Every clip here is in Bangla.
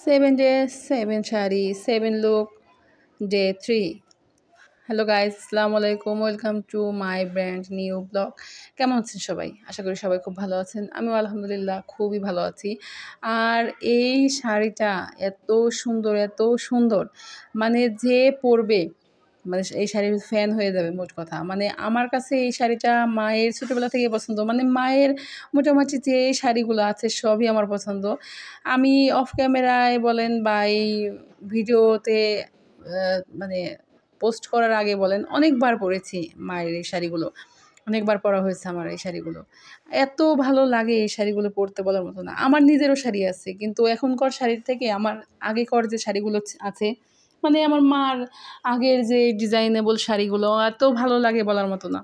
7 days, 7 shari, 7 look, day 3. Hello guys, আসসালামু আলাইকুম, welcome to my brand new blog. কেমন আছেন সবাই? আশা করি সবাই খুব ভালো আছেন। আমিও আলহামদুলিল্লাহ খুবই ভালো আছি। আর এই শাড়িটা এত সুন্দর, মানে যে পরবে মানে এই শাড়ির ফ্যান হয়ে যাবে মোট কথা। মানে আমার কাছে এই শাড়িটা মায়ের ছোটোবেলা থেকেই পছন্দ। মানে মায়ের মোটামুটি যে শাড়িগুলো আছে সবই আমার পছন্দ। আমি অফ ক্যামেরায় বলেন বা এই ভিডিওতে মানে পোস্ট করার আগে বলেন অনেকবার পরেছি মায়ের এই শাড়িগুলো। অনেকবার পরা হয়েছে আমার এই শাড়িগুলো। এত ভালো লাগে এই শাড়িগুলো পরতে বলার মতো না। আমার নিজেরও শাড়ি আছে, কিন্তু এখনকার শাড়ির থেকে আমার আগেকার যে শাড়িগুলো আছে, মানে আমার মার আগের যে ডিজাইনেবল শাড়িগুলো এত ভালো লাগে বলার মতো না।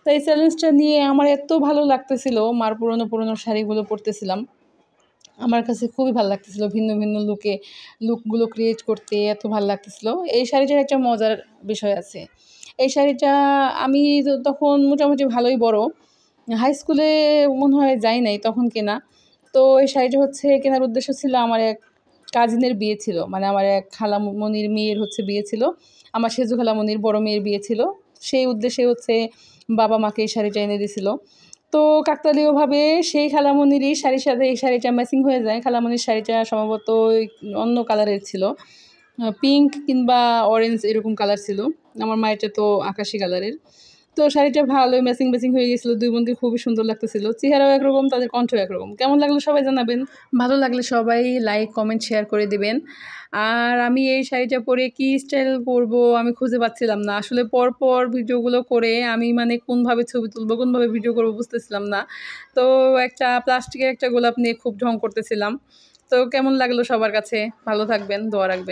তো এই চ্যালেঞ্জটা নিয়ে আমার এত ভালো লাগতেছিল, মার পুরনো শাড়িগুলো পরতেছিলাম। আমার কাছে খুবই ভালো লাগতেছিল ভিন্ন লুকগুলো ক্রিয়েট করতে এত ভালো লাগতেছিল। এই শাড়িটার একটা মজার বিষয় আছে। এই শাড়িটা আমি তখন মোটামুটি ভালোই বড়, হাই স্কুলে মনে হয় যাই নাই তখন কেনা। তো এই শাড়িটা হচ্ছে কেনার উদ্দেশ্য ছিল আমার এক কাজিনের বিয়ে ছিল, মানে আমার এক খালামণির মেয়ের হচ্ছে বিয়ে ছিল, আমার সেজু খালামণির বড় মেয়ের বিয়ে ছিল। সেই উদ্দেশ্যে হচ্ছে বাবা মাকে এই শাড়িটা এনে দিয়েছিল। তো কাকতালীয়ভাবে সেই খালামণিরই শাড়ির সাথে এই শাড়িটা ম্যাচিং হয়ে যায়। খালামণির শাড়িটা সম্ভবত অন্য কালারের ছিল, পিঙ্ক কিংবা অরেঞ্জ এরকম কালার ছিল। আমার মায়েরটা তো আকাশি কালারের। তো শাড়িটা ভালোই ম্যাচিং হয়ে গেছিলো, দুই বোনকে খুবই সুন্দর লাগতেছিল। চেহারাও একরকম, তাদের কণ্ঠও একরকম। কেমন লাগলো সবাই জানাবেন। ভালো লাগলে সবাই লাইক কমেন্ট শেয়ার করে দিবেন। আর আমি এই শাড়িটা পরে কি স্টাইল করব আমি খুঁজে পাচ্ছিলাম না। আসলে পরপর ভিডিওগুলো করে আমি মানে কোনভাবে ছবি তুলবো, কোনভাবে ভিডিও করবো বুঝতেছিলাম না। তো একটা প্লাস্টিকের একটা গোলাপ নিয়ে খুব ঢং করতেছিলাম। তো কেমন লাগলো সবার কাছে? ভালো থাকবেন, দোয়া রাখবেন।